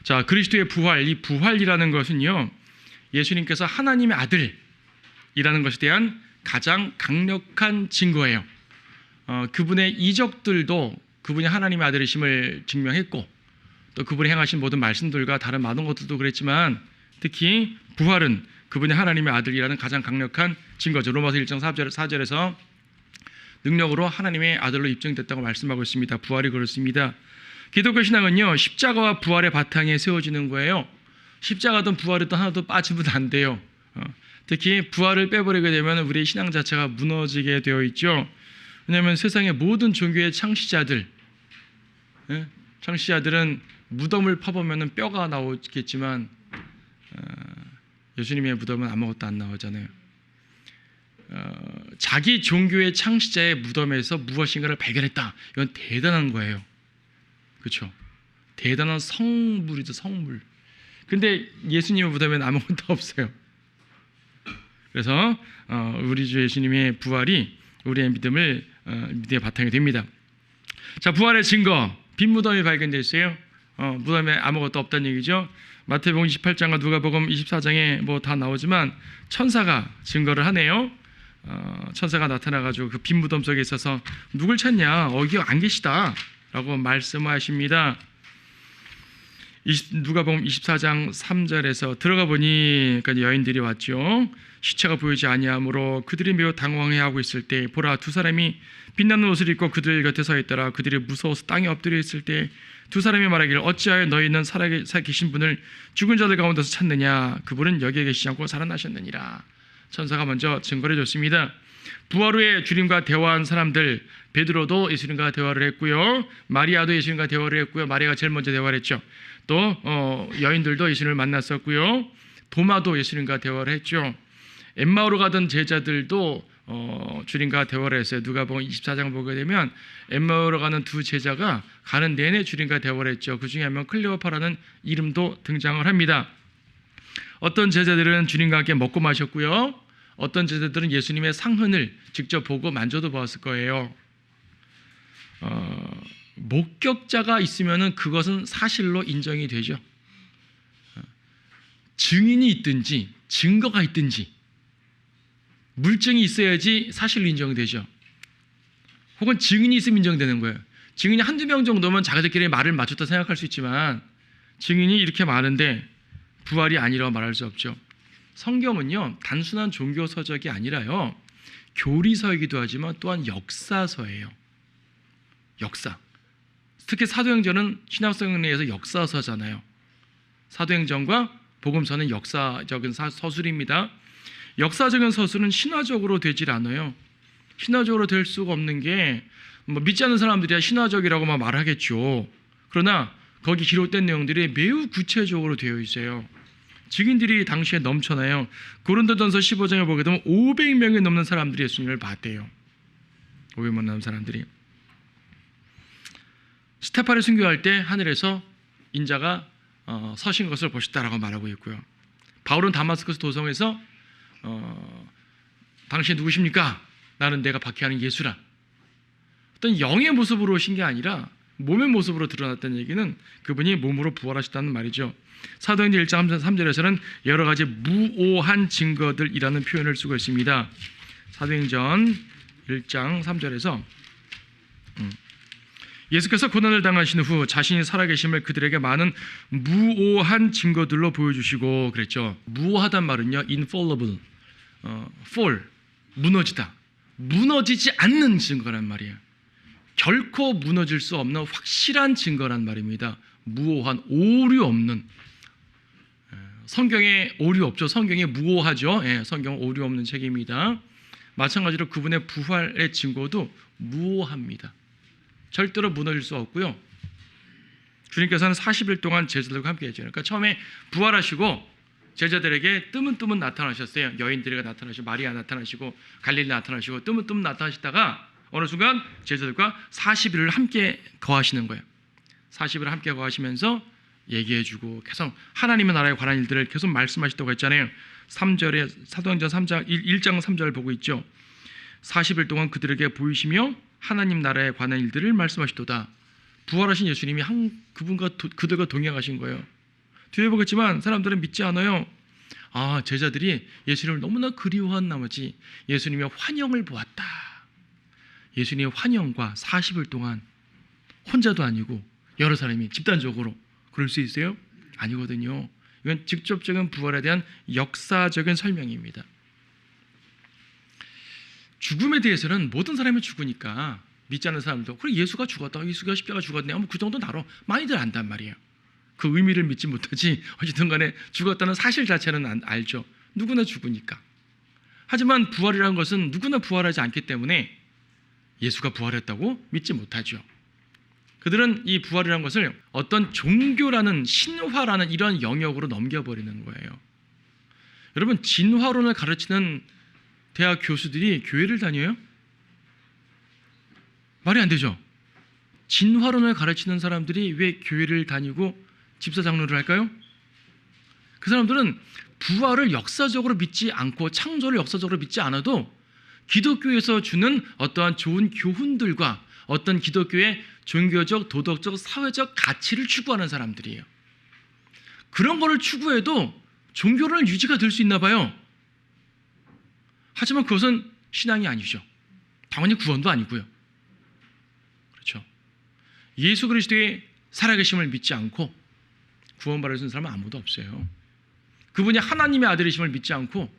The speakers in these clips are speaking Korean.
자, 그리스도의 부활, 이 부활이라는 것은요, 예수님께서 하나님의 아들이라는 것에 대한 가장 강력한 증거예요. 그분의 이적들도 그분이 하나님의 아들이심을 증명했고, 또 그분이 행하신 모든 말씀들과 다른 많은 것들도 그랬지만, 특히 부활은 그분이 하나님의 아들이라는 가장 강력한 증거죠. 로마서 1장 4절에서 능력으로 하나님의 아들로 입증됐다고 말씀하고 있습니다. 부활이 그렇습니다. 기독교 신앙은요, 십자가와 부활의 바탕에 세워지는 거예요. 십자가든 부활이든 하나도 빠지면 안 돼요. 특히 부활을 빼버리게 되면 우리의 신앙 자체가 무너지게 되어 있죠. 왜냐하면 세상의 모든 종교의 창시자들은 무덤을 파보면 뼈가 나오겠지만 예수님의 무덤은 아무것도 안 나오잖아요. 자기 종교의 창시자의 무덤에서 무엇인가를 발견했다. 이건 대단한 거예요. 그렇죠? 대단한 성물이죠, 성물. 근데 예수님의 무덤에는 아무것도 없어요. 그래서 우리 주 예수님의 부활이 우리의 믿음의 바탕이 됩니다. 자, 부활의 증거, 빈 무덤이 발견됐어요. 무덤에 아무것도 없다는 얘기죠. 마태복음 28장과 누가복음 24장에 뭐 다 나오지만 천사가 증거를 하네요. 천사가 나타나가지고 그 빈 무덤 속에 있어서 누굴 찾냐? 여기 안 계시다 라고 말씀하십니다. 누가복음 24장 3절에서 들어가 보니 여인들이 왔죠. 시체가 보이지 아니하므로 그들이 매우 당황해하고 있을 때 보라, 두 사람이 빛나는 옷을 입고 그들 곁에 서 있더라. 그들이 무서워서 땅에 엎드려 있을 때 두 사람이 말하기를 어찌하여 너희는 살아계신 분을 죽은 자들 가운데서 찾느냐? 그분은 여기에 계시지 않고 살아나셨느니라. 천사가 먼저 증거를 줬습니다. 부활 후에 주님과 대화한 사람들, 베드로도 예수님과 대화를 했고요, 마리아도 예수님과 대화를 했고요. 마리아가 제일 먼저 대화를 했죠. 또 여인들도 예수님을 만났었고요. 도마도 예수님과 대화를 했죠. 엠마오로 가던 제자들도 주님과 대화를 했어요. 누가복음 24장 보게 되면 엠마오로 가는 두 제자가 가는 내내 주님과 대화를 했죠. 그 중에 한 명 클레오파라는 이름도 등장을 합니다. 어떤 제자들은 주님과 함께 먹고 마셨고요, 어떤 제자들은 예수님의 상흔을 직접 보고 만져도 보았을 거예요. 목격자가 있으면 그것은 사실로 인정이 되죠. 증인이 있든지 증거가 있든지 물증이 있어야지 사실로 인정되죠. 혹은 증인이 있으면 인정되는 거예요. 증인이 한두 명 정도면 자기들끼리 말을 맞췄다 생각할 수 있지만 증인이 이렇게 많은데 부활이 아니라고 말할 수 없죠. 성경은요, 단순한 종교 서적이 아니라요, 교리서이기도 하지만 또한 역사서예요. 역사. 특히 사도행전은 신학성에 의해서 역사서잖아요. 사도행전과 복음서는 역사적인 서술입니다. 역사적인 서술은 신화적으로 되질 않아요. 신화적으로 될 수가 없는 게 믿지 않는 사람들이야 신화적이라고 말하겠죠. 그러나 거기 기록된 내용들이 매우 구체적으로 되어 있어요. 증인들이 당시에 넘쳐나요. 고린도전서 15장에 보게 되면 500명이 넘는 사람들이 예수님을 봤대요. 500명 넘는 사람들이. 스테파를 순교할 때 하늘에서 인자가 서신 것을 보셨다라고 말하고 있고요. 바울은 다마스커스 도성에서 당신 누구십니까? 나는 내가 박해하는 예수라. 어떤 영의 모습으로 오신 게 아니라 몸의 모습으로 드러났다는 얘기는 그분이 몸으로 부활하셨다는 말이죠. 사도행전 1장 3절에서는 여러 가지 무오한 증거들이라는 표현을 쓰고 있습니다. 사도행전 1장 3절에서 예수께서 고난을 당하신 후 자신이 살아계심을 그들에게 많은 무오한 증거들로 보여주시고 그랬죠. 무오하단 말은요, infallible, fall, 무너지다, 무너지지 않는 증거란 말이에요. 결코 무너질 수 없는 확실한 증거란 말입니다. 무오한, 오류 없는. 성경에 오류 없죠. 성경에 무오하죠. 성경은 오류 없는 책입니다. 마찬가지로 그분의 부활의 증거도 무오합니다. 절대로 무너질 수 없고요. 주님께서는 40일 동안 제자들과 함께 했죠. 그러니까 처음에 부활하시고 제자들에게 뜨문뜨문 나타나셨어요. 여인들에게 나타나시고 마리아 나타나시고 갈릴리 나타나시고 뜨문뜨문 나타나시다가 어느 순간 제자들과 40일을 함께 거하시는 거예요. 40일을 함께 거하시면서 얘기해주고 계속 하나님의 나라에 관한 일들을 계속 말씀하시다고 했잖아요. 3절에 사도행전 1장 3절을 보고 있죠. 40일 동안 그들에게 보이시며 하나님 나라에 관한 일들을 말씀하시도다. 부활하신 예수님이 그분과 그들과 동행하신 거예요. 뒤에 보겠지만 사람들은 믿지 않아요. 제자들이 예수님을 너무나 그리워한 나머지 예수님의 환영을 보았다. 예수님의 환영과 40일 동안 혼자도 아니고 여러 사람이 집단적으로 그럴 수 있어요? 아니거든요. 이건 직접적인 부활에 대한 역사적인 설명입니다. 죽음에 대해서는 모든 사람이 죽으니까 믿지 않는 사람도 그래 예수가 죽었다, 예수가 십자가 죽었네, 그 정도는 알아. 많이들 안단 말이에요. 그 의미를 믿지 못하지 어쨌든 간에 죽었다는 사실 자체는 알죠. 누구나 죽으니까. 하지만 부활이라는 것은 누구나 부활하지 않기 때문에 예수가 부활했다고 믿지 못하죠. 그들은 이 부활이라는 것을 어떤 종교라는 신화라는 이런 영역으로 넘겨버리는 거예요. 여러분, 진화론을 가르치는 대학 교수들이 교회를 다녀요? 말이 안 되죠. 진화론을 가르치는 사람들이 왜 교회를 다니고 집사 장로를 할까요? 그 사람들은 부활을 역사적으로 믿지 않고 창조를 역사적으로 믿지 않아도 기독교에서 주는 어떠한 좋은 교훈들과 어떤 기독교의 종교적, 도덕적, 사회적 가치를 추구하는 사람들이에요. 그런 거를 추구해도 종교는 유지가 될 수 있나 봐요. 하지만 그것은 신앙이 아니죠. 당연히 구원도 아니고요. 그렇죠. 예수 그리스도의 살아계심을 믿지 않고 구원받을 수 있는 사람은 아무도 없어요. 그분이 하나님의 아들이심을 믿지 않고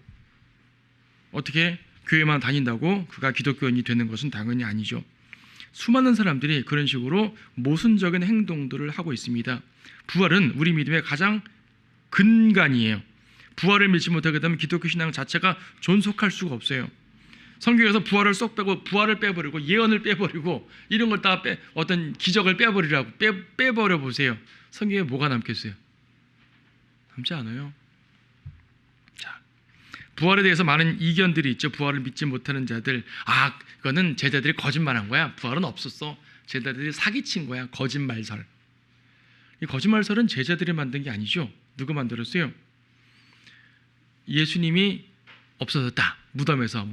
어떻게 교회만 다닌다고 그가 기독교인이 되는 것은 당연히 아니죠. 수많은 사람들이 그런 식으로 모순적인 행동들을 하고 있습니다. 부활은 우리 믿음의 가장 근간이에요. 부활을 믿지 못하게 되면 기독교 신앙 자체가 존속할 수가 없어요. 성경에서 부활을 쏙 빼고 부활을 빼버리고 예언을 빼버리고 이런 걸 다 어떤 기적을 빼버리라고 빼버려 보세요. 성경에 뭐가 남겠어요? 남지 않아요. 자, 부활에 대해서 많은 이견들이 있죠. 부활을 믿지 못하는 자들, 그거는 제자들이 거짓말한 거야. 부활은 없었어. 제자들이 사기친 거야. 거짓말설. 이 거짓말설은 제자들이 만든 게 아니죠. 누가 만들었어요? 예수님이 없어졌다. 무덤에서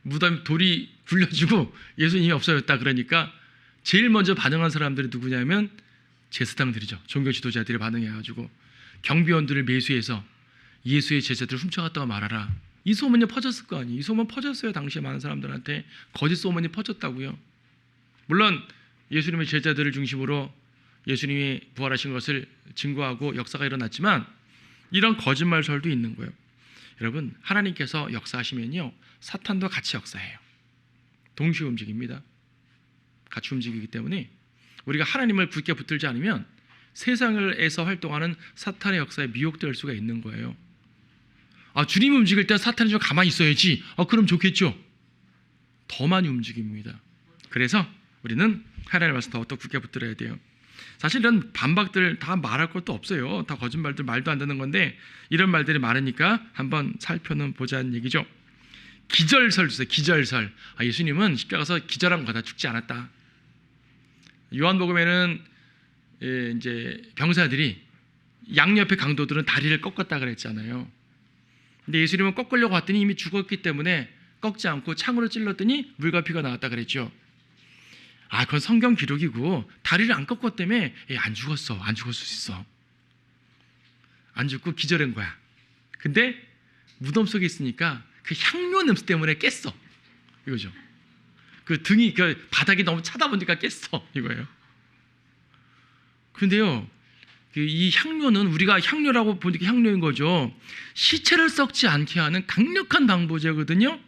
무덤 돌이 굴려지고 예수님이 없어졌다. 그러니까 제일 먼저 반응한 사람들이 누구냐면 제사장들이죠. 종교 지도자들이 반응해가지고 경비원들을 매수해서 예수의 제자들을 훔쳐갔다고 말하라. 이 소문이 퍼졌을 거 아니에요. 이 소문 퍼졌어요. 당시에 많은 사람들한테 거짓 소문이 퍼졌다고요. 물론 예수님의 제자들을 중심으로 예수님이 부활하신 것을 증거하고 역사가 일어났지만 이런 거짓말설도 있는 거예요. 여러분, 하나님께서 역사하시면요 사탄도 같이 역사해요. 동시에 움직입니다. 같이 움직이기 때문에 우리가 하나님을 굳게 붙들지 않으면 세상에서 활동하는 사탄의 역사에 미혹될 수가 있는 거예요. 주님이 움직일 때 사탄이 좀 가만히 있어야지. 그럼 좋겠죠. 더 많이 움직입니다. 그래서 우리는 하나님의 말씀 더 굳게 붙들어야 돼요. 사실 이런 반박들 다 말할 것도 없어요. 다 거짓말들, 말도 안 되는 건데 이런 말들이 많으니까 한번 살펴는 보자는 얘기죠. 기절설 주세요. 기절설. 예수님은 십자가에서 기절한 거다. 죽지 않았다. 요한복음에는 이제 병사들이 양옆의 강도들은 다리를 꺾었다 그랬잖아요. 근데 예수님은 꺾으려고 왔더니 이미 죽었기 때문에 꺾지 않고 창으로 찔렀더니 물과 피가 나왔다 그랬죠. 그건 성경 기록이고 다리를 안 꺾었다며 안 죽었어. 안 죽을 수 있어. 안 죽고 기절한 거야. 근데 무덤 속에 있으니까 그 향료 냄새 때문에 깼어. 이거죠. 그 등이 그 바닥이 너무 차다 보니까 깼어. 이거예요. 근데요, 이 향료는 우리가 향료라고 보니까 향료인 거죠. 시체를 썩지 않게 하는 강력한 방부제거든요.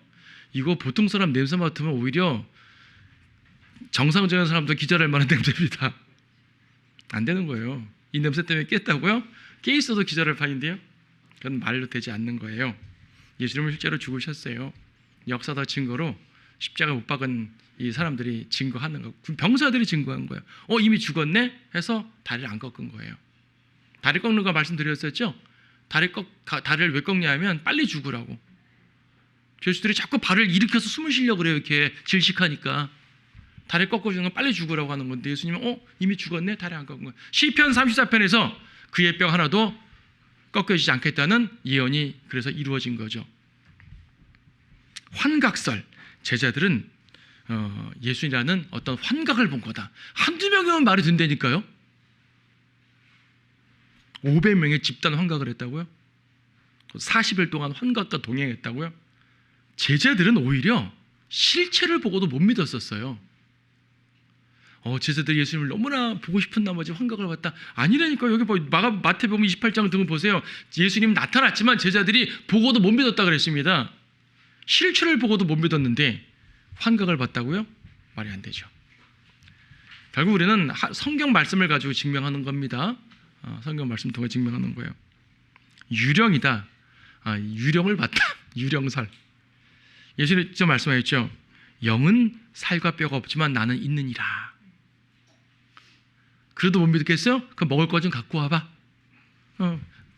이거 보통 사람 냄새 맡으면 오히려 정상적인 사람도 기절할 만한 냄새입니다. 안 되는 거예요. 이 냄새 때문에 깼다고요? 깨 있어도 기절할 판인데요. 그건 말로 되지 않는 거예요. 예수님은 실제로 죽으셨어요. 역사적 증거로 십자가 못 박은 이 사람들이 증거하는 거, 병사들이 증거한 거예요. 이미 죽었네? 해서 다리를 안 꺾은 거예요. 다리 꺾는 거 말씀드렸었죠? 다리를 왜 꺾냐 하면 빨리 죽으라고. 죄수들이 자꾸 발을 일으켜서 숨을 쉬려고 그래요. 이렇게 질식하니까. 다리 꺾어주는 건 빨리 죽으라고 하는 건데 예수님은 이미 죽었네? 다리 안 꺾은 거예요. 시편 34편에서 그의 뼈 하나도 꺾여지지 않겠다는 예언이 그래서 이루어진 거죠. 환각설. 제자들은 예수님이라는 어떤 환각을 본 거다. 한두 명이면 말이 된다니까요. 500명의 집단 환각을 했다고요? 40일 동안 환각과 동행했다고요? 제자들은 오히려 실체를 보고도 못 믿었었어요. 제자들이 예수님을 너무나 보고 싶은 나머지 환각을 봤다. 아니라니까. 여기 마태복음 28장 등을 보세요. 예수님 나타났지만 제자들이 보고도 못 믿었다 그랬습니다. 실체를 보고도 못 믿었는데 환각을 봤다고요? 말이 안 되죠. 결국 우리는 성경 말씀을 가지고 증명하는 겁니다. 성경 말씀 통해 증명하는 거예요. 유령이다. 유령을 봤다. 유령설. 예수님 저 말씀하셨죠. 영은 살과 뼈가 없지만 나는 있느니라. 그래도 못 믿겠어요? 그럼 먹을 거 좀 갖고 와봐.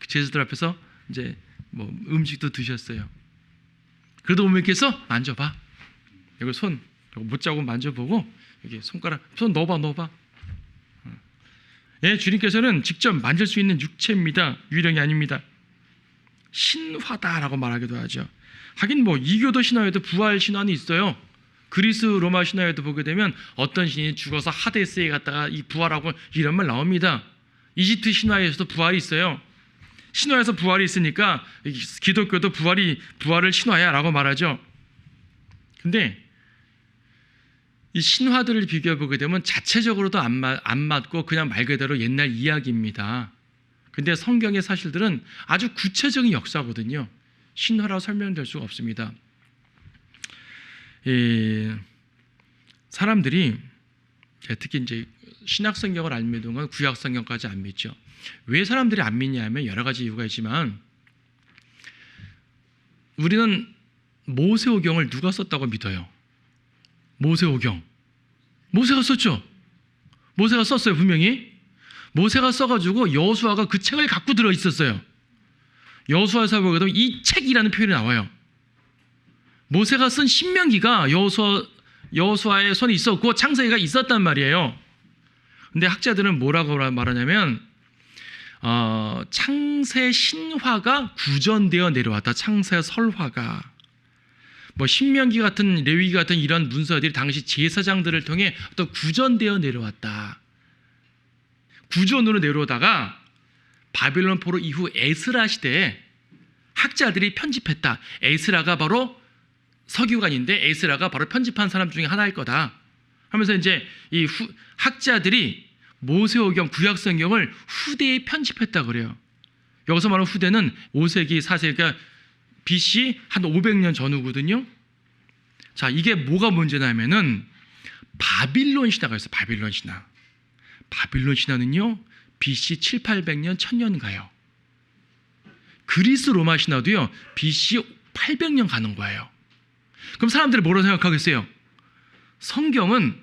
제자들 앞에서 이제 뭐 음식도 드셨어요. 그래도 못 믿겠어? 만져봐. 이거 손 못자고 만져보고 여기 손가락 손 넣어봐. 예, 주님께서는 직접 만질 수 있는 육체입니다. 유령이 아닙니다. 신화다라고 말하기도 하죠. 하긴 뭐 이교도 신화에도 부활 신화는 있어요. 그리스 로마 신화에도 보게 되면 어떤 신이 죽어서 하데스에 갔다가 이 부활하고 이런 말 나옵니다. 이집트 신화에서도 부활이 있어요. 신화에서 부활이 있으니까 기독교도 부활을 신화야라고 말하죠. 근데 이 신화들을 비교해 보게 되면 자체적으로도 안 맞고 그냥 말 그대로 옛날 이야기입니다. 근데 성경의 사실들은 아주 구체적인 역사거든요. 신화라고 설명될 수가 없습니다. 사람들이 특히 이제 신약 성경을 안 믿는 건 구약 성경까지 안 믿죠. 왜 사람들이 안 믿냐 하면 여러 가지 이유가 있지만 우리는 모세오경을 누가 썼다고 믿어요? 모세오경. 모세가 썼죠. 모세가 썼어요. 분명히. 모세가 써가지고 여호수아가 그 책을 갖고 들어 있었어요. 여호수아에서 보게 되면 이 책이라는 표현이 나와요. 모세가 쓴 신명기가 여호수아의 손에 있었고 창세기가 있었단 말이에요. 근데 학자들은 뭐라고 말하냐면 창세 신화가 구전되어 내려왔다. 창세 설화가. 뭐 신명기 같은 레위기 같은 이런 문서들이 당시 제사장들을 통해 또 구전되어 내려왔다. 구전으로 내려오다가 바빌론 포로 이후 에스라 시대에 학자들이 편집했다. 에스라가 바로 서기관인데 에스라가 바로 편집한 사람 중에 하나일 거다 하면서 이제 이 학자들이 모세오경 구약 성경을 후대에 편집했다 그래요. 여기서 말하는 후대는 5세기 4세기 그러니까 BC 한 500년 전후거든요. 자, 이게 뭐가 문제냐면은 바빌론 신화가 있어요. 바빌론 신화. 바빌론 신화는요 BC 7, 800년 1000년 가요. 그리스 로마 신화도요 BC 800년 가는 거예요. 그럼 사람들이 뭐라고 생각하겠어요? 성경은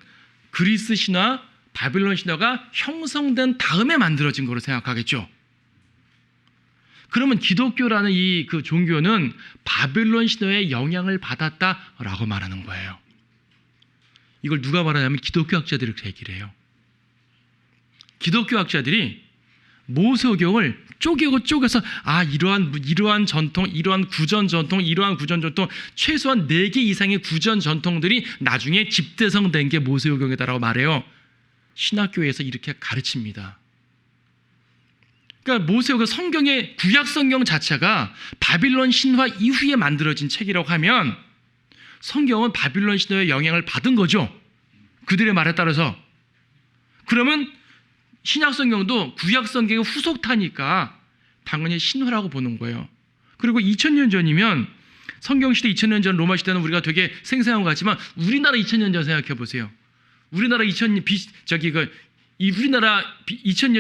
그리스 신화, 바빌론 신화가 형성된 다음에 만들어진 거로 생각하겠죠. 그러면 기독교라는 이 그 종교는 바빌론 신화의 영향을 받았다라고 말하는 거예요. 이걸 누가 말하냐면 기독교 학자들이 그렇게 얘기를 해요. 기독교 학자들이 모세오경을 쪼개서 이러한 전통, 이러한 구전 전통, 최소한 4개 이상의 구전 전통들이 나중에 집대성된 게 모세오경이다라고 말해요. 신학교에서 이렇게 가르칩니다. 그러니까 모세오경 성경의 구약 성경 자체가 바빌론 신화 이후에 만들어진 책이라고 하면 성경은 바빌론 신화의 영향을 받은 거죠. 그들의 말에 따라서. 그러면 신약 성경도 구약 성경의 후속타니까 당연히 신화라고 보는 거예요. 그리고 2000년 전이면 성경 시대 2000년 전 로마 시대는 우리가 되게 생생한 것 같지만 우리나라 2000년 전 생각해 보세요. 우리나라 2000년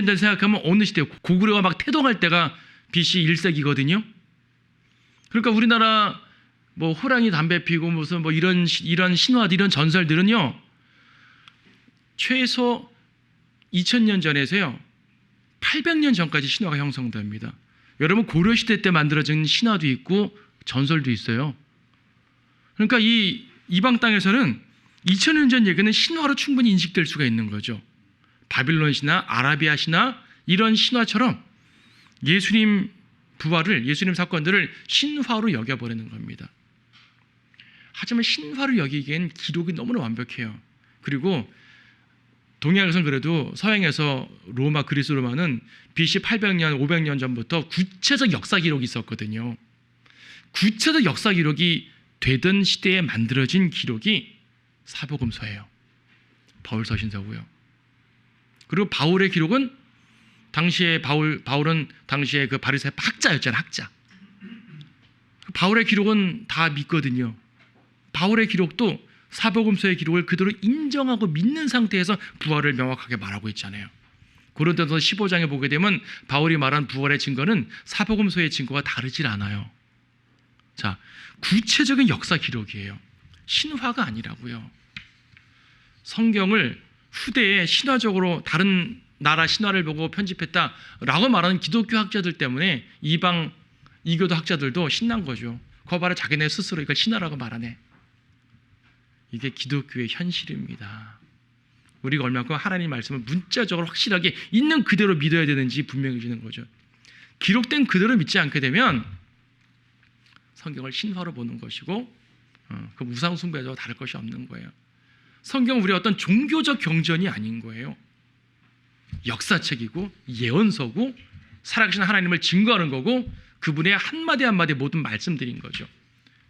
전 생각하면 어느 시대예요? 고구려가 막 태동할 때가 BC 1세기거든요. 그러니까 우리나라 뭐 호랑이 담배 피고 무슨 뭐 이런 신화 이런 전설들은요. 최소 2000년 전에서요 800년 전까지 신화가 형성됩니다. 여러분 고려시대 때 만들어진 신화도 있고 전설도 있어요. 그러니까 이 이방 땅에서는 2000년 전 얘기는 신화로 충분히 인식될 수가 있는 거죠. 바빌론 신화, 아라비아 신화 이런 신화처럼 예수님 부활을 예수님 사건들을 신화로 여겨버리는 겁니다. 하지만 신화로 여기기엔 기록이 너무나 완벽해요. 그리고 동양에서는 그래도 서양에서 로마, 그리스 로마는 BC 800년, 500년 전부터 구체적 역사 기록이 있었거든요. 구체적 역사 기록이 되던 시대에 만들어진 기록이 사복음서예요. 바울서신서고요. 그리고 바울의 기록은 당시에 바울은 당시에 그 바리새 학자였잖아요. 학자. 바울의 기록은 다 믿거든요. 바울의 기록도 사복음서의 기록을 그대로 인정하고 믿는 상태에서 부활을 명확하게 말하고 있잖아요. 고린도서 15장에 보게 되면 바울이 말한 부활의 증거는 사복음서의 증거와 다르질 않아요. 자, 구체적인 역사 기록이에요. 신화가 아니라고요. 성경을 후대에 신화적으로 다른 나라 신화를 보고 편집했다라고 말하는 기독교 학자들 때문에 이방 이교도 학자들도 신난 거죠. 그거 봐라, 자기네 스스로 이걸 신화라고 말하네. 이게 기독교의 현실입니다. 우리가 얼마큼 하나님 말씀을 문자적으로 확실하게 있는 그대로 믿어야 되는지 분명해지는 거죠. 기록된 그대로 믿지 않게 되면 성경을 신화로 보는 것이고 그 우상 숭배와 다를 것이 없는 거예요. 성경은 우리의 어떤 종교적 경전이 아닌 거예요. 역사책이고 예언서고 살아계신 하나님을 증거하는 거고 그분의 한마디 한마디 모든 말씀드린 거죠.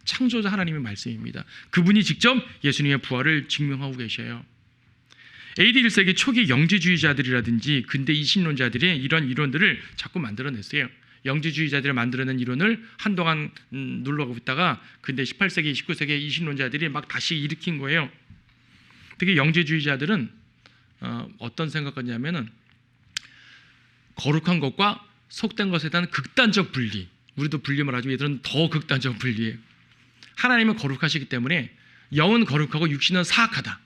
창조자 하나님의 말씀입니다. 그분이 직접 예수님의 부활을 증명하고 계셔요. AD 1세기 초기 영지주의자들이라든지 근대 이신론자들이 이런 이론들을 자꾸 만들어냈어요. 영지주의자들이 만들어낸 이론을 한동안 눌러가고 있다가 근대 18세기, 19세기 이신론자들이 막 다시 일으킨 거예요. 특히 영지주의자들은 어떤 생각하냐면은 거룩한 것과 속된 것에 대한 극단적 분리. 우리도 분리만 하지만 얘들은 더 극단적 분리예요. 하나님은 거룩하시기 때문에 영은 거룩하고 육신은 사악하다.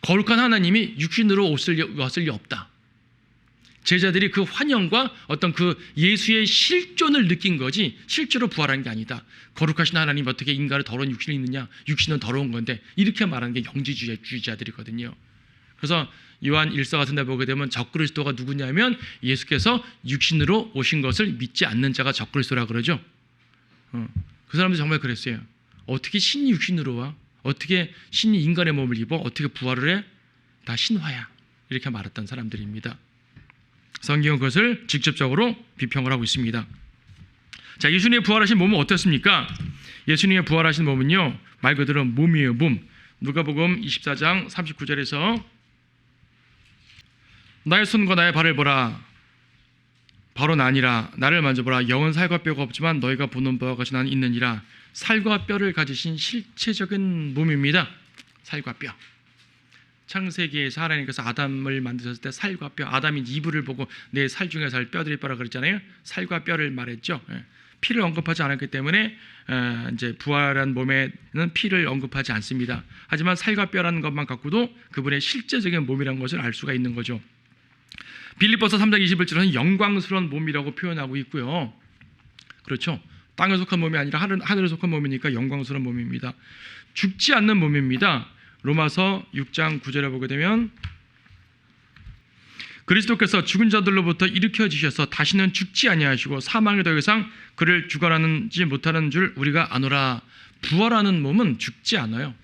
거룩한 하나님이 육신으로 왔을 리 없다. 제자들이 그 환영과 어떤 그 예수의 실존을 느낀 거지 실제로 부활한 게 아니다. 거룩하신 하나님 어떻게 인간을 더러운 육신이 있느냐? 육신은 더러운 건데 이렇게 말하는 게 영지주의자들이거든요. 그래서 요한 1서 같은 데 보게 되면 적그리스도가 누구냐면 예수께서 육신으로 오신 것을 믿지 않는 자가 적그리스도라 그러죠. 그 사람들 정말 그랬어요. 어떻게 신이 육신으로 와? 어떻게 신이 인간의 몸을 입어? 어떻게 부활을 해? 다 신화야. 이렇게 말했던 사람들입니다. 성경은 그것을 직접적으로 비평을 하고 있습니다. 자, 예수님의 부활하신 몸은 어떻습니까? 예수님의 부활하신 몸은요, 말 그대로 몸이에요. 몸. 누가복음 24장 39절에서 나의 손과 나의 발을 보라. 바로 나니라. 나를 만져보라. 영은 살과 뼈가 없지만 너희가 보는 바와 같이 나는 있느니라. 살과 뼈를 가지신 실체적인 몸입니다. 살과 뼈. 창세기에서 하나님께서 아담을 만드셨을 때 살과 뼈, 아담이 이불을 보고 내 살 중에 살 뼈들이 뼈라 그랬잖아요. 살과 뼈를 말했죠. 피를 언급하지 않았기 때문에 이제 부활한 몸에는 피를 언급하지 않습니다. 하지만 살과 뼈라는 것만 갖고도 그분의 실제적인 몸이라는 것을 알 수가 있는 거죠. 빌립보서 3장 21절은 영광스러운 몸이라고 표현하고 있고요. 그렇죠. 땅에 속한 몸이 아니라 하늘에 속한 몸이니까 영광스러운 몸입니다. 죽지 않는 몸입니다. 로마서 6장 9절에 보게 되면 그리스도께서 죽은 자들로부터 일으켜 주셔서 다시는 죽지 아니하시고 사망에 더 이상 그를 주관하지 못하는 줄 우리가 아노라. 부활하는 몸은 죽지 않아요.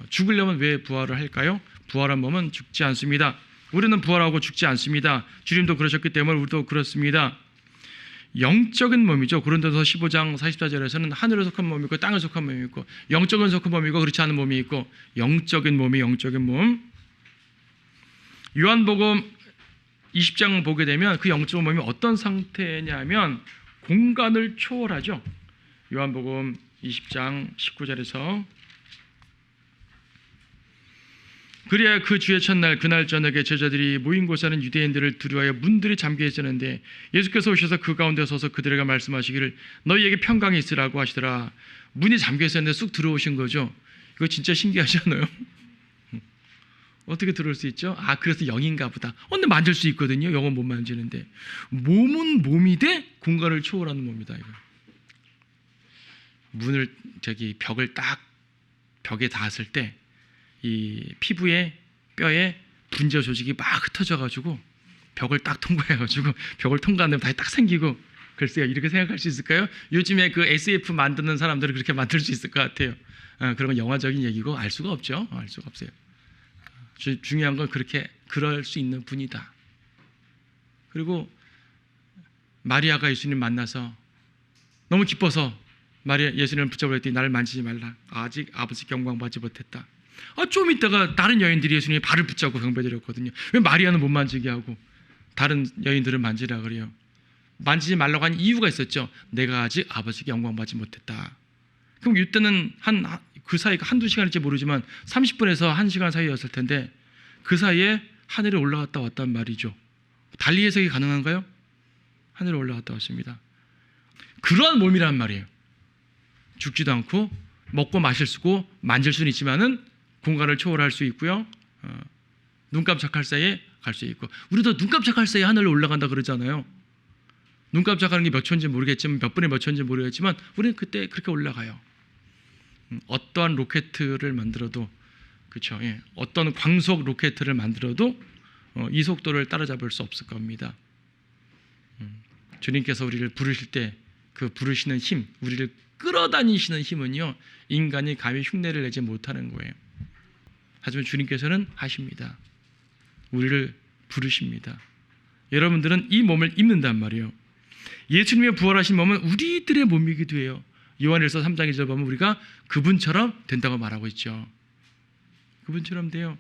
죽으려면 왜 부활을 할까요? 부활한 몸은 죽지 않습니다. 우리는 부활하고 죽지 않습니다. 주님도 그러셨기 때문에 우리도 그렇습니다. 영적인 몸이죠. 고린도서 15장 44절에서는 하늘에 속한 몸이 있고 땅에 속한 몸이 있고 영적인 속한 몸이 있고 그렇지 않은 몸이 있고 영적인 몸이 영적인 몸. 요한복음 20장 보게 되면 그 영적인 몸이 어떤 상태냐면 공간을 초월하죠. 요한복음 20장 19절에서 그래야 그 주의 첫날 그날 저녁에 제자들이 모인 곳에는 유대인들을 두려워하여 문들이 잠겨 있었는데 예수께서 오셔서 그 가운데 서서 그들에게 말씀하시기를 너희에게 평강이 있으라고 하시더라. 문이 잠겨 있었는데 쑥 들어오신 거죠. 이거 진짜 신기하지 않아요? 어떻게 들어올 수 있죠? 아, 그래서 영인가 보다. 근데 만질 수 있거든요. 영은 못 만지는데. 몸은 몸이 돼 공간을 초월하는 몸이다. 이거. 문을 벽을 딱 벽에 닿았을 때 이 피부에 뼈에 분자 조직이 막 흩어져가지고 벽을 딱 통과해가지고 벽을 통과하면 다시 딱 생기고 글쎄요 이렇게 생각할 수 있을까요? 요즘에 그 SF 만드는 사람들은 그렇게 만들 수 있을 것 같아요. 그런 건 영화적인 얘기고 알 수가 없죠. 알 수가 없어요. 중요한 건 그렇게 그럴 수 있는 분이다. 그리고 마리아가 예수님 만나서 너무 기뻐서 예수님을 붙잡으려 했더니 나를 만지지 말라. 아직 아버지 영광받지 못했다. 좀 있다가 다른 여인들이 예수님의 발을 붙잡고 경배드렸거든요. 왜 마리아는 못 만지게 하고 다른 여인들은 만지라 그래요? 만지지 말라고 한 이유가 있었죠. 내가 아직 아버지께 영광받지 못했다. 그럼 이때는 그 사이가 한두 시간일지 모르지만 30분에서 1시간 사이였을 텐데 그 사이에 하늘에 올라갔다 왔단 말이죠. 달리 해석이 가능한가요? 하늘에 올라갔다 왔습니다. 그러한 몸이란 말이에요. 죽지도 않고 먹고 마실 수고 만질 수는 있지만은 공간을 초월할 수 있고요. 눈 깜짝할 사이에 갈 수 있고, 우리도 눈 깜짝할 사이에 하늘로 올라간다 그러잖아요. 눈 깜짝하는 게 몇 초인지 모르겠지만 몇 분에 몇 초인지 모르겠지만 우리는 그때 그렇게 올라가요. 어떠한 로켓을 만들어도 그렇죠. 예. 어떤 광속 로켓을 만들어도 이 속도를 따라잡을 수 없을 겁니다. 주님께서 우리를 부르실 때 그 부르시는 힘, 우리를 끌어다니시는 힘은요, 인간이 감히 흉내를 내지 못하는 거예요. 하지만 주님께서는 하십니다. 우리를 부르십니다. 여러분들은 이 몸을 입는단 말이에요. 예수님의 부활하신 몸은 우리들의 몸이기도 해요. 요한일서 3장 2절 보면 우리가 그분처럼 된다고 말하고 있죠. 그분처럼 돼요.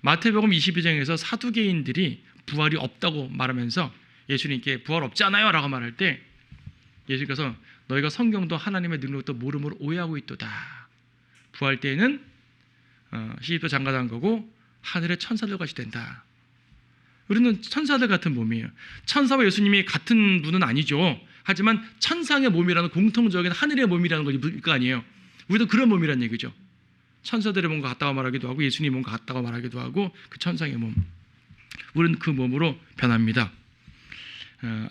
마태복음 22장에서 사두개인들이 부활이 없다고 말하면서 예수님께 부활 없지 않아요? 라고 말할 때 예수님께서 너희가 성경도 하나님의 능력도 모름으로 오해하고 있도다. 부활 때에는 시집도 장가간 거고 하늘의 천사들 같이 된다. 우리는 천사들 같은 몸이에요. 천사와 예수님이 같은 분은 아니죠. 하지만 천상의 몸이라는 공통적인 하늘의 몸이라는 것일 거 아니에요. 우리도 그런 몸이란 얘기죠. 천사들의 몸과 같다고 말하기도 하고 예수님 몸과 같다고 말하기도 하고 그 천상의 몸. 우리는 그 몸으로 변합니다.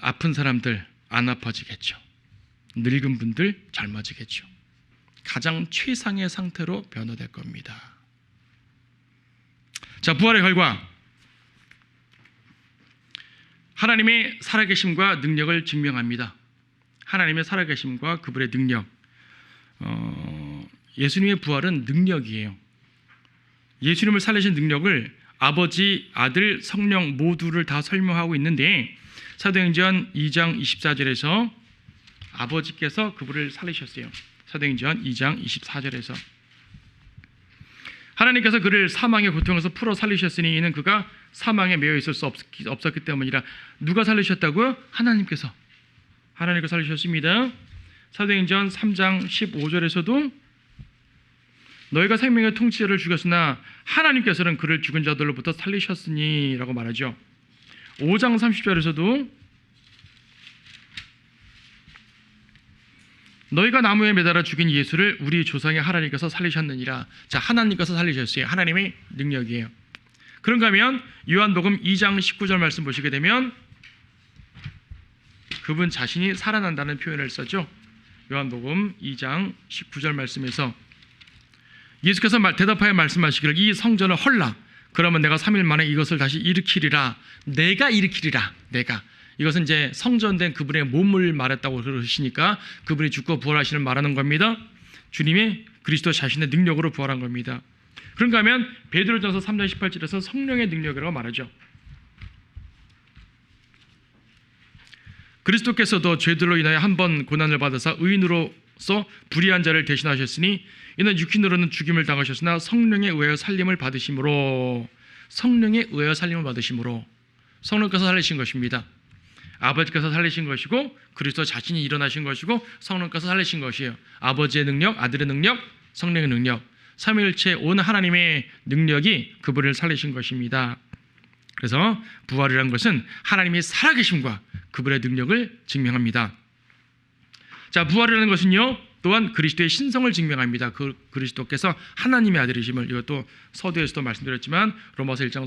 아픈 사람들 안 아파지겠죠. 늙은 분들 젊어지겠죠. 가장 최상의 상태로 변화될 겁니다. 자, 부활의 결과. 하나님의 살아계심과 능력을 증명합니다. 하나님의 살아계심과 그분의 능력. 예수님의 부활은 능력이에요. 예수님을 살리신 능력을 아버지, 아들, 성령 모두를 다 설명하고 있는데 사도행전 2장 24절에서 아버지께서 그분을 살리셨어요. 사도행전 2장 24절에서 하나님께서 그를 사망의 고통에서 풀어 살리셨으니 이는 그가 사망에 매여 있을 수 없었기 때문이라. 누가 살리셨다고요? 하나님께서 살리셨습니다. 사도행전 3장 15절에서도 너희가 생명의 통치자를 죽였으나 하나님께서는 그를 죽은 자들로부터 살리셨으니 라고 말하죠. 5장 30절에서도 너희가 나무에 매달아 죽인 예수를 우리 조상의 하나님께서 살리셨느니라. 자, 하나님께서 살리셨어요. 하나님의 능력이에요. 그런가 하면 요한복음 2장 19절 말씀 보시게 되면 그분 자신이 살아난다는 표현을 썼죠. 요한복음 2장 19절 말씀에서 예수께서 대답하여 말씀하시기를 이 성전을 헐라. 그러면 내가 3일 만에 이것을 다시 일으키리라. 내가 일으키리라. 내가. 이것은 이제 성전된 그분의 몸을 말했다고 그러시니까 그분이 죽고 부활하시는 말하는 겁니다. 주님의 그리스도 자신의 능력으로 부활한 겁니다. 그런가 하면 베드로전서 3장 18절에서 성령의 능력이라고 말하죠. 그리스도께서도 죄들로 인하여 한 번 고난을 받아서 의인으로서 불의한 자를 대신하셨으니 이는 육신으로는 죽임을 당하셨으나 성령에 의하여 살림을 받으심으로 성령께서 살리신 것입니다. 아버지께서 살리신 것이고 그리스도 자신이 일어나신 것이고 성령께서 살리신 것이에요. 아버지의 능력, 아들의 능력, 성령의 능력, 삼위일체 온 하나님의 능력이 그분을 살리신 것입니다. 그래서 부활이라는 것은 하나님의 살아계심과 그분의 능력을 증명합니다. 자, 부활이라는 것은요 또한 그리스도의 신성을 증명합니다. 그 그리스도께서 하나님의 아들이심을, 이것도 서두에서도 말씀드렸지만 로마서 1장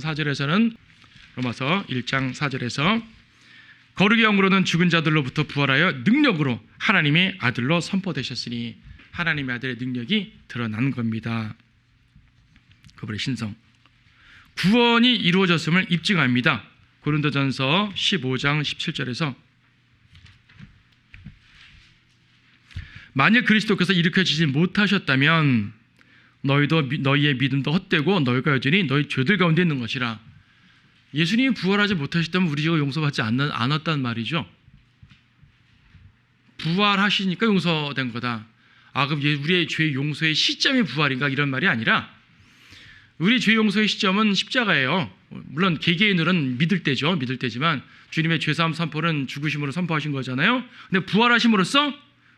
4절에서 거룩의 영으로는 죽은 자들로부터 부활하여 능력으로 하나님의 아들로 선포되셨으니 하나님의 아들의 능력이 드러난 겁니다. 그분의 신성. 구원이 이루어졌음을 입증합니다. 고린도전서 15장 17절에서 만일 그리스도께서 일으켜지지 못하셨다면 너희의 믿음도 헛되고 너희가 여전히 너희 죄들 가운데 있는 것이라. 예수님이 부활하지 못하셨다면 우리 죄가 용서받지 않았단 말이죠. 부활하시니까 용서된 거다. 그럼 우리의 죄 용서의 시점이 부활인가? 이런 말이 아니라 우리 죄 용서의 시점은 십자가예요. 물론 개개인으로는 믿을 때지만 주님의 죄사함 선포는 죽으심으로 선포하신 거잖아요. 근데 부활하심으로써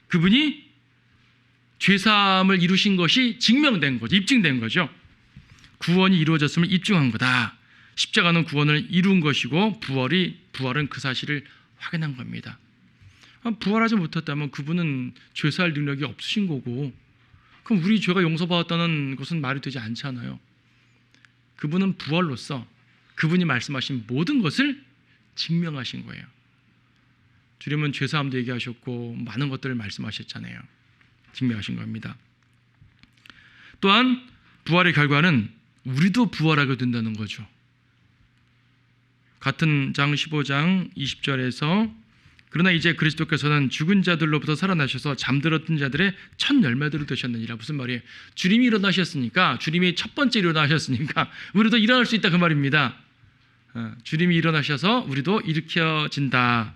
그분이 죄사함을 이루신 것이 증명된 거죠. 입증된 거죠. 구원이 이루어졌음을 입증한 거다. 십자가는 구원을 이룬 것이고 부활은 그 사실을 확인한 겁니다. 부활하지 못했다면 그분은 죄사할 능력이 없으신 거고, 그럼 우리 죄가 용서받았다는 것은 말이 되지 않잖아요. 그분은 부활로서 그분이 말씀하신 모든 것을 증명하신 거예요. 주님은 죄사함도 얘기하셨고 많은 것들을 말씀하셨잖아요. 증명하신 겁니다. 또한 부활의 결과는 우리도 부활하게 된다는 거죠. 같은 장 15장 20절에서 그러나 이제 그리스도께서는 죽은 자들로부터 살아나셔서 잠들었던 자들의 첫 열매들을 되셨느니라. 무슨 말이에요? 주님이 일어나셨으니까, 주님이 첫 번째 일어나셨으니까 우리도 일어날 수 있다 그 말입니다. 주님이 일어나셔서 우리도 일으켜진다.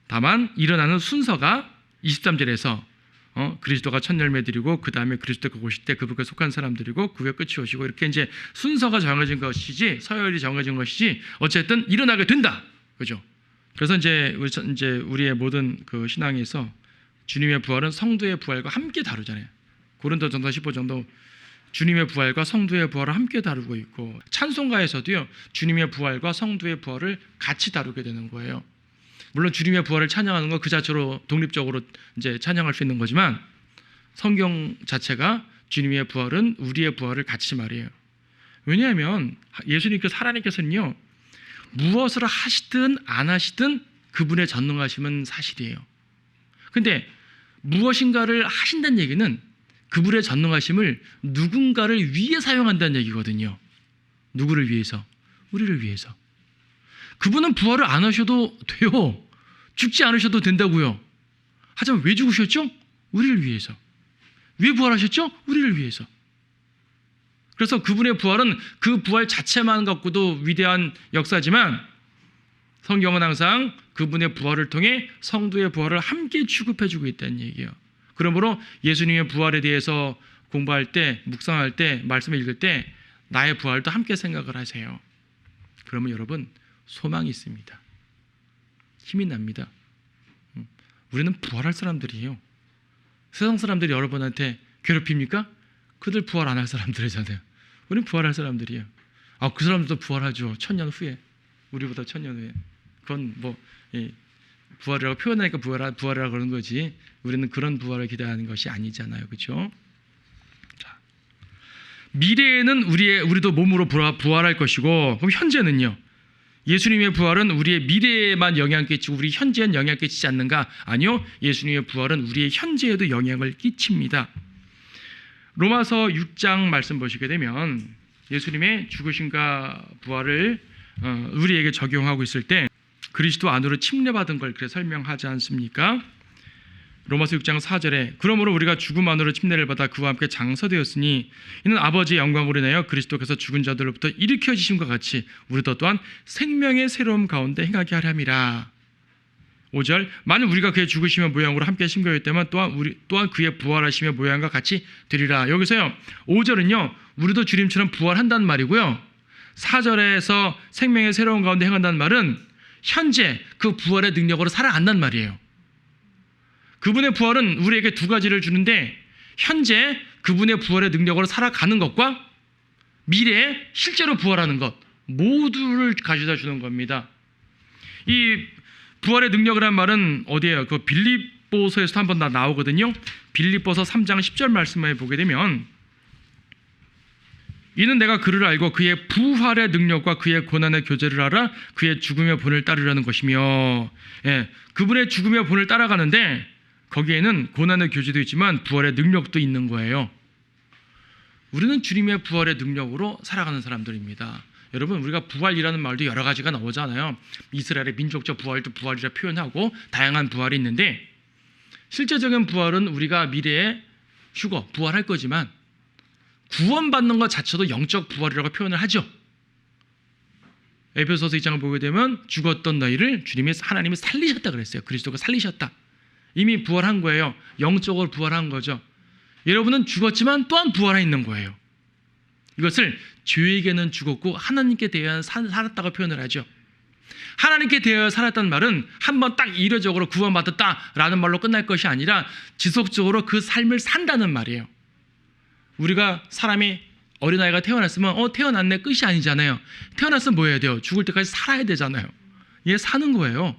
다만 일어나는 순서가 23절에서 그리스도가 첫 열매들이고 그 다음에 그리스도가 오실 때 그분께 속한 사람들이고 그 후에 끝이 오시고 이렇게 이제 순서가 정해진 것이지, 서열이 정해진 것이지 어쨌든 일어나게 된다. 그죠? 그래서 이제 우리의 모든 그 신앙에서 주님의 부활은 성도의 부활과 함께 다루잖아요. 고린도전서 15장도 주님의 부활과 성도의 부활을 함께 다루고 있고, 찬송가에서도요 주님의 부활과 성도의 부활을 같이 다루게 되는 거예요. 물론 주님의 부활을 찬양하는 건 그 자체로 독립적으로 이제 찬양할 수 있는 거지만 성경 자체가 주님의 부활은 우리의 부활을 같이 말해요. 왜냐하면 예수님께서 하나님께서는요 무엇을 하시든 안 하시든 그분의 전능하심은 사실이에요. 근데 무엇인가를 하신다는 얘기는 그분의 전능하심을 누군가를 위해 사용한다는 얘기거든요. 누구를 위해서? 우리를 위해서. 그분은 부활을 안 하셔도 돼요. 죽지 않으셔도 된다고요. 하지만 왜 죽으셨죠? 우리를 위해서. 왜 부활하셨죠? 우리를 위해서. 그래서 그분의 부활은 그 부활 자체만 갖고도 위대한 역사지만 성경은 항상 그분의 부활을 통해 성도의 부활을 함께 취급해주고 있다는 얘기예요. 그러므로 예수님의 부활에 대해서 공부할 때, 묵상할 때, 말씀을 읽을 때 나의 부활도 함께 생각을 하세요. 그러면 여러분 소망이 있습니다. 힘이 납니다. 우리는 부활할 사람들이에요. 세상 사람들이 여러분한테 괴롭힙니까? 그들 부활 안 할 사람들이잖아요. 우리는 부활할 사람들이에요. 그 사람들도 부활하죠. 1000년 후에. 우리보다 1000년 후에. 그건 뭐 부활이라고 표현하니까 부활이라고 그러는 거지. 우리는 그런 부활을 기대하는 것이 아니잖아요. 그렇죠? 자, 미래에는 우리도 몸으로 부활할 것이고, 그럼 현재는요? 예수님의 부활은 우리의 미래에만 영향을 끼치고 우리 현재엔 영향을 끼치지 않는가? 아니요. 예수님의 부활은 우리의 현재에도 영향을 끼칩니다. 로마서 6장 말씀 보시게 되면 예수님의 죽으심과 부활을 우리에게 적용하고 있을 때 그리스도 안으로 침례받은 걸 그렇게 설명하지 않습니까? 로마서 6장 4절에 그러므로 우리가 죽음 안으로 침례를 받아 그와 함께 장서되었으니 이는 아버지의 영광으로 인하여 그리스도께서 죽은 자들로부터 일으켜지심과 같이 우리도 또한 생명의 새로움 가운데 행하게 하려 함이라. 5절 만일 우리가 그의 죽으심의 모양으로 함께 심겨졌다면 또한 그의 부활하심의 모양과 같이 되리라. 여기서요 5절은요 우리도 주님처럼 부활한다는 말이고요, 4절에서 생명의 새로운 가운데 행한다는 말은 현재 그 부활의 능력으로 살아간다는 말이에요. 그분의 부활은 우리에게 두 가지를 주는데, 현재 그분의 부활의 능력으로 살아가는 것과 미래에 실제로 부활하는 것 모두를 가져다 주는 겁니다. 이 부활의 능력이라는 말은 어디에요? 그 빌립보서에서도 한번 다 나오거든요. 빌립보서 3장 10절 말씀을 보게 되면 이는 내가 그를 알고 그의 부활의 능력과 그의 고난의 교제를 알아 그의 죽음의 본을 따르려는 것이며, 그분의 죽음의 본을 따라가는데 거기에는 고난의 교제도 있지만 부활의 능력도 있는 거예요. 우리는 주님의 부활의 능력으로 살아가는 사람들입니다. 여러분 우리가 부활이라는 말도 여러 가지가 나오잖아요. 이스라엘의 민족적 부활도 부활이라 표현하고 다양한 부활이 있는데 실제적인 부활은 우리가 미래에 죽어, 부활할 거지만 구원받는 것 자체도 영적 부활이라고 표현을 하죠. 에베소서 2장을 보게 되면 죽었던 너희를 하나님이 살리셨다 그랬어요. 그리스도가 살리셨다. 이미 부활한 거예요. 영적으로 부활한 거죠. 여러분은 죽었지만 또한 부활해 있는 거예요. 이것을 죄에게는 죽었고 하나님께 대하여 살았다고 표현을 하죠. 하나님께 대하여 살았다는 말은 한번 딱 이례적으로 구원받았다라는 말로 끝날 것이 아니라 지속적으로 그 삶을 산다는 말이에요. 우리가 사람이 어린아이가 태어났으면 태어났네 끝이 아니잖아요. 태어났으면 뭐 해야 돼요? 죽을 때까지 살아야 되잖아요. 이게 사는 거예요.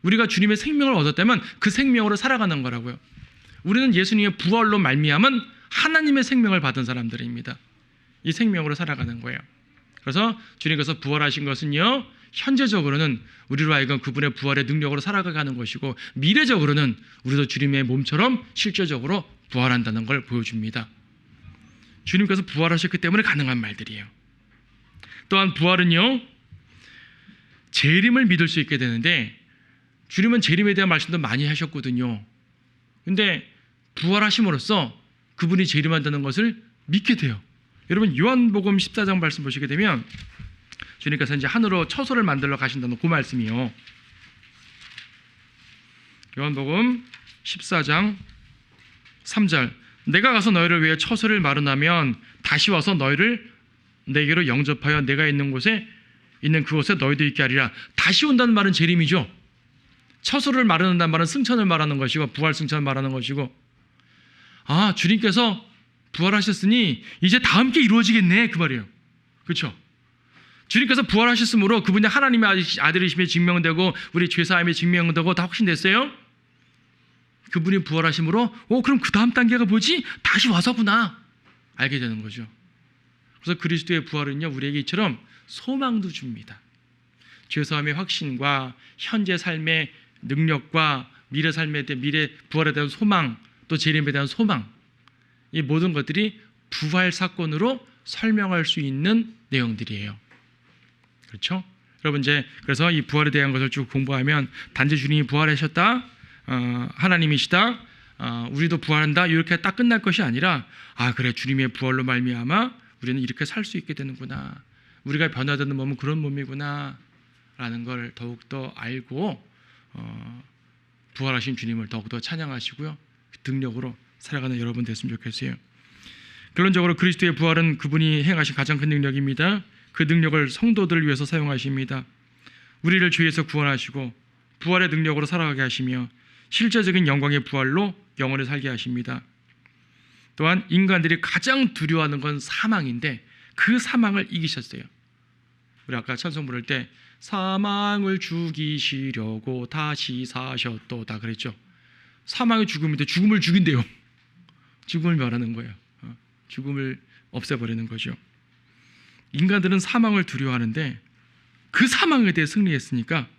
우리가 주님의 생명을 얻었다면 그 생명으로 살아가는 거라고요. 우리는 예수님의 부활로 말미암은 하나님의 생명을 받은 사람들입니다. 이 생명으로 살아가는 거예요. 그래서 주님께서 부활하신 것은요, 현재적으로는 우리로 하여금 그분의 부활의 능력으로 살아가는 것이고, 미래적으로는 우리도 주님의 몸처럼 실제적으로 부활한다는 걸 보여줍니다. 주님께서 부활하셨기 때문에 가능한 말들이에요. 또한 부활은요, 재림을 믿을 수 있게 되는데, 주님은 재림에 대한 말씀도 많이 하셨거든요. 근데 부활하심으로써 그분이 재림한다는 것을 믿게 돼요. 여러분 요한복음 14장 말씀 보시게 되면 주님께서 이제 하늘로 처소를 만들러 가신다는 그 말씀이요. 요한복음 14장 3절, 내가 가서 너희를 위해 처소를 마련하면 다시 와서 너희를 내게로 영접하여 내가 있는 곳에 있는 그곳에 너희도 있게 하리라. 다시 온다는 말은 재림이죠. 처소를 마련한다는 말은 승천을 말하는 것이고 부활 승천을 말하는 것이고, 주님께서 부활하셨으니 이제 다 함께 이루어지겠네 그 말이에요. 그렇죠? 주님께서 부활하셨으므로 그분이 하나님의 아들이심에 증명되고 우리 죄사함에 증명되고 다 확신됐어요. 그분이 부활하심으로 그럼 그 다음 단계가 뭐지? 다시 와서구나 알게 되는 거죠. 그래서 그리스도의 부활은요, 우리에게 이처럼 소망도 줍니다. 죄사함의 확신과 현재 삶의 능력과 미래 삶에 대한 미래 부활에 대한 소망, 또 재림에 대한 소망, 이 모든 것들이 부활 사건으로 설명할 수 있는 내용들이에요. 그렇죠? 여러분 이제 그래서 이 부활에 대한 것을 쭉 공부하면 단지 주님이 부활하셨다, 하나님이시다, 우리도 부활한다 이렇게 딱 끝날 것이 아니라 그래 주님의 부활로 말미암아 우리는 이렇게 살 수 있게 되는구나, 우리가 변화되는 몸은 그런 몸이구나 라는 걸 더욱더 알고 부활하신 주님을 더욱더 찬양하시고요, 능력으로 살아가는 여러분 됐으면 좋겠어요. 결론적으로 그리스도의 부활은 그분이 행하신 가장 큰 능력입니다. 그 능력을 성도들을 위해서 사용하십니다. 우리를 죄에서 구원하시고 부활의 능력으로 살아가게 하시며 실제적인 영광의 부활로 영원히 살게 하십니다. 또한 인간들이 가장 두려워하는 건 사망인데 그 사망을 이기셨어요. 우리 아까 찬송 부를 때 사망을 죽이시려고 다시 사셨도다 그랬죠. 사망의 죽음인데 죽음을 죽인대요. 죽음을 멸하는 거예요. 죽음을 없애버리는 거죠. 인간들은 사망을 두려워하는데 그 사망에 대해 승리했으니까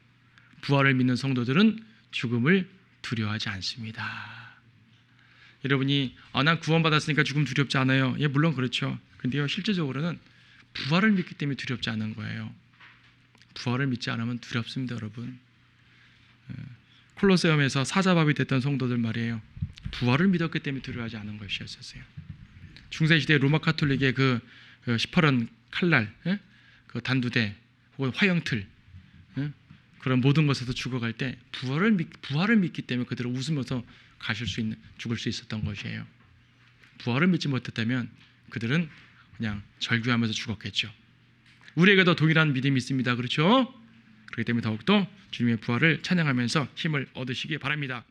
부활을 믿는 성도들은 죽음을 두려워하지 않습니다. 여러분이 난 구원받았으니까 죽음 두렵지 않아요. 예, 물론 그렇죠. 근데요, 실제적으로는 부활을 믿기 때문에 두렵지 않은 거예요. 부활을 믿지 않으면 두렵습니다, 여러분. 콜로세움에서 사자밥이 됐던 성도들 말이에요. 부활을 믿었기 때문에 두려워하지 않은 것이었어요. 중세시대 로마 카톨릭의 그 시퍼런 칼날, 그 단두대 혹은 화형틀, 그런 모든 것에서 죽어갈 때 부활을 믿기 때문에 그들은 웃으면서 죽을 수 있었던 것이에요. 부활을 믿지 못했다면 그들은 그냥 절규하면서 죽었겠죠. 우리에게도 동일한 믿음이 있습니다. 그렇죠? 그렇기 때문에 더욱더 주님의 부활을 찬양하면서 힘을 얻으시기 바랍니다.